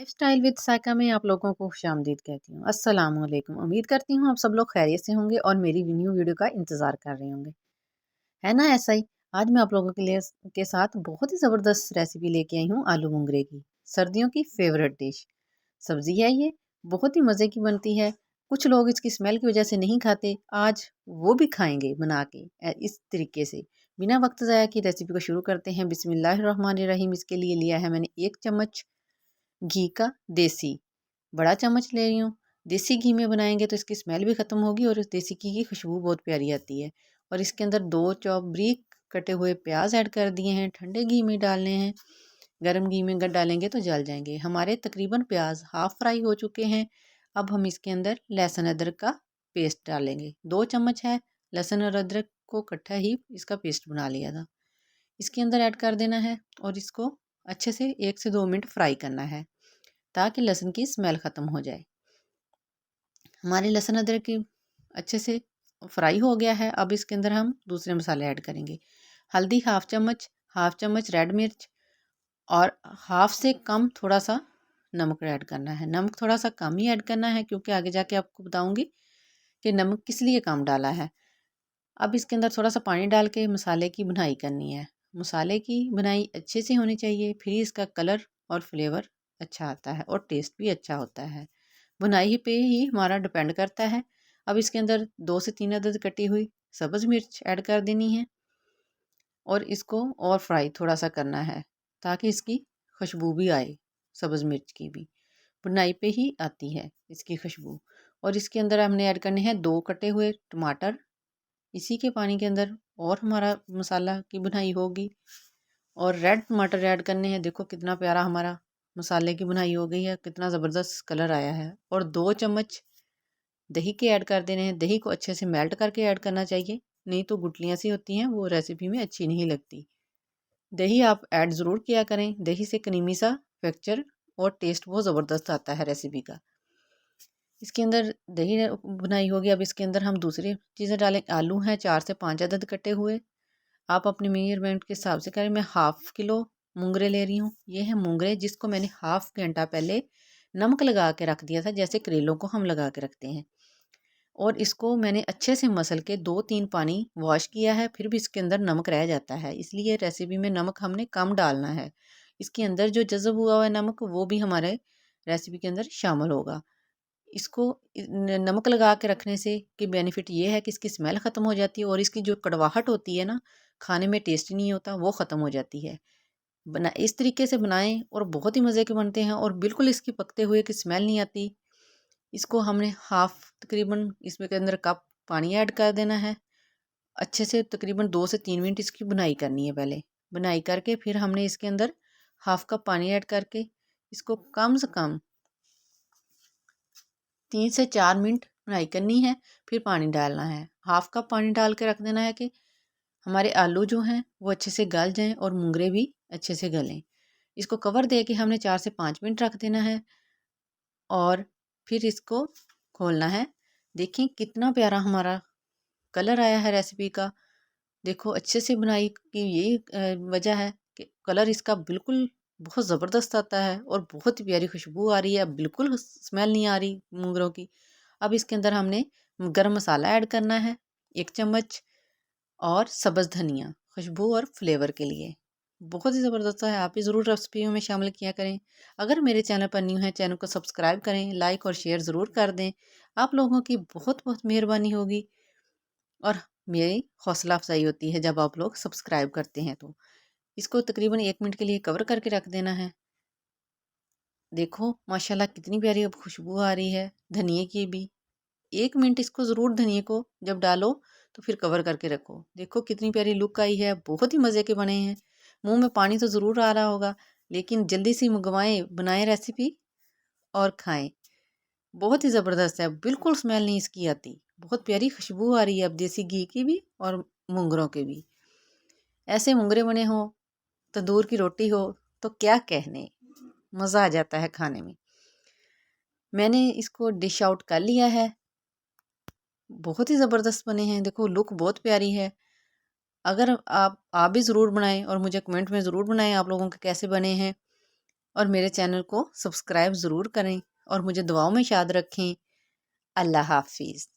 Lifestyle with साका में आप लोगों को खुशामदीद कहती हूँ। अस्सलाम वालेकुम। उम्मीद करती हूँ आप सब लोग खैरियत से होंगे और मेरी न्यू वीडियो का इंतज़ार कर रहे होंगे। है ना ऐसा ही? आज मैं आप लोगों के लिए के साथ बहुत ही ज़बरदस्त रेसिपी लेके आई हूँ आलू बुंगरे की। सर्दियों की फ़ेवरेट डिश। सब्ज़ी है ये, बहुत ही मज़े की बनती है। कुछ लोग इसकी स्मेल की वज़ह से नहीं खाते, आज वो भी खाएँगे बना के इस तरीके से। बिना वक़्त ज़ाया किए रेसिपी को शुरू करते हैं। बिस्मिल्लाहिर्रहमानिर्रहीम। इसके लिए लिया है मैंने 1 चम्मच घी का देसी, बड़ा चम्मच ले रही हूँ। देसी घी में बनाएँगे तो इसकी स्मेल भी ख़त्म होगी और इस देसी घी की खुशबू बहुत प्यारी आती है। और इसके अंदर 2 चॉप बारीक कटे हुए प्याज ऐड कर दिए हैं, ठंडे घी में डालने हैं। गरम घी में अगर डालेंगे तो जल जाएँगे। हमारे तकरीबन प्याज हाफ़ फ्राई हो चुके हैं। अब हम इसके अंदर लहसुन अदरक का पेस्ट डालेंगे। 2 चम्मच है, लहसुन और अदरक को इकट्ठा ही इसका पेस्ट बना लिया था। इसके अंदर ऐड कर देना है और इसको अच्छे से 1 से 2 मिनट फ्राई करना है, ताकि लहसुन की स्मेल ख़त्म हो जाए। हमारे लहसुन अदरक की अच्छे से फ्राई हो गया है। अब इसके अंदर हम दूसरे मसाले ऐड करेंगे। हल्दी हाफ़ चम्मच रेड मिर्च और हाफ़ से कम थोड़ा सा नमक ऐड करना है। नमक थोड़ा सा कम ही ऐड करना है, क्योंकि आगे जाके आपको बताऊँगी कि नमक किस लिए कम डाला है। अब इसके अंदर थोड़ा सा पानी डाल के मसाले की भुनाई करनी है। मसाले की भुनाई अच्छे से होनी चाहिए, फिर इसका कलर और फ्लेवर अच्छा आता है और टेस्ट भी अच्छा होता है। भुनाई पे ही हमारा डिपेंड करता है। अब इसके अंदर 2 से 3 अदद कटी हुई सब्ज़ मिर्च ऐड कर देनी है और इसको और फ्राई थोड़ा सा करना है, ताकि इसकी खुशबू भी आए। सब्ज़ मिर्च की भी भुनाई पे ही आती है इसकी खुशबू। और इसके अंदर हमने ऐड करने हैं 2 कटे हुए टमाटर। इसी के पानी के अंदर और हमारा मसाला की भुनाई होगी। और रेड टमाटर ऐड करने हैं। देखो कितना प्यारा हमारा मसाले की भुनाई हो गई है, कितना ज़बरदस्त कलर आया है। और 2 चम्मच दही के ऐड कर देने हैं। दही को अच्छे से मेल्ट करके ऐड करना चाहिए, नहीं तो गुठलियाँ सी होती हैं, वो रेसिपी में अच्छी नहीं लगती। दही आप ऐड ज़रूर किया करें। दही से क्रीमी सा टेक्सचर और टेस्ट बहुत ज़बरदस्त आता है रेसिपी का। इसके अंदर दही भुनाई होगी। अब इसके अंदर हम दूसरी चीज़ें डालें। आलू हैं 4 से 5 अदद कटे हुए। आप अपने मेजरमेंट के हिसाब से करें। मैं हाफ़ किलो मूंगरे ले रही हूँ। ये है मूंगरे, जिसको मैंने हाफ़ घंटा पहले नमक लगा के रख दिया था, जैसे करेलों को हम लगा के रखते हैं। और इसको मैंने अच्छे से मसल के 2-3 पानी वॉश किया है, फिर भी इसके अंदर नमक रह जाता है, इसलिए रेसिपी में नमक हमने कम डालना है। इसके अंदर जो जज़ब हुआ हुआ है नमक, वो भी हमारे रेसिपी के अंदर शामिल होगा। इसको नमक लगा के रखने से कि बेनिफिट ये है कि इसकी स्मेल ख़त्म हो जाती है और इसकी जो कड़वाहट होती है ना, खाने में टेस्ट नहीं होता, वो ख़त्म हो जाती है। इस तरीके से बनाएं और बहुत ही मज़े के बनते हैं और बिल्कुल इसकी पकते हुए की स्मेल नहीं आती। इसको हमने हाफ़ तकरीबन इसमें के अंदर कप पानी ऐड कर देना है। अच्छे से तकरीबन 2 से 3 मिनट इसकी बुनाई करनी है पहले। बुनाई करके फिर हमने इसके अंदर हाफ़ कप पानी ऐड करके इसको कम से कम 3 से 4 मिनट फ्राई करनी है, फिर पानी डालना है। हाफ़ कप पानी डाल के रख देना है कि हमारे आलू जो हैं वो अच्छे से गल जाएँ और मूंगरे भी अच्छे से गलें। इसको कवर दे के हमने 4 से 5 मिनट रख देना है और फिर इसको खोलना है। देखें कितना प्यारा हमारा कलर आया है रेसिपी का। देखो अच्छे से बुनाई की यही वजह है कि कलर इसका बिल्कुल बहुत ज़बरदस्त आता है और बहुत ही प्यारी खुशबू आ रही है। बिल्कुल स्मेल नहीं आ रही मूंगरों की। अब इसके अंदर हमने गरम मसाला ऐड करना है 1 चम्मच और सब्ज़ धनिया खुशबू और फ्लेवर के लिए। बहुत ही ज़बरदस्त है, आप भी ज़रूर रेसिपियों में शामिल किया करें। अगर मेरे चैनल पर न्यू है, चैनल को सब्सक्राइब करें, लाइक और शेयर ज़रूर कर दें। आप लोगों की बहुत बहुत मेहरबानी होगी और मेरी हौसला अफजाई होती है जब आप लोग सब्सक्राइब करते हैं तो। इसको तकरीबन 1 मिनट के लिए कवर करके रख देना है। देखो माशाल्लाह कितनी प्यारी अब खुशबू आ रही है धनिये की भी। 1 मिनट इसको ज़रूर धनिये को जब डालो तो फिर कवर करके रखो। देखो कितनी प्यारी लुक आई है, बहुत ही मज़े के बने हैं। मुँह में पानी तो ज़रूर आ रहा होगा, लेकिन जल्दी से मंगवाएँ, बनाएँ रेसिपी और खाएँ। बहुत ही ज़बरदस्त है, बिल्कुल स्मेल नहीं इसकी आती। बहुत प्यारी खुशबू आ रही है अब देसी घी की भी और मूंगरों के भी। ऐसे मूंगरे बने हों, तंदूर की रोटी हो तो क्या कहने, मज़ा आ जाता है खाने में। मैंने इसको डिश आउट कर लिया है। बहुत ही ज़बरदस्त बने हैं, देखो लुक बहुत प्यारी है। अगर आप भी ज़रूर बनाएँ और मुझे कमेंट में ज़रूर बनाएँ आप लोगों के कैसे बने हैं। और मेरे चैनल को सब्सक्राइब ज़रूर करें और मुझे दुआओं में याद रखें। अल्लाह हाफ़िज़।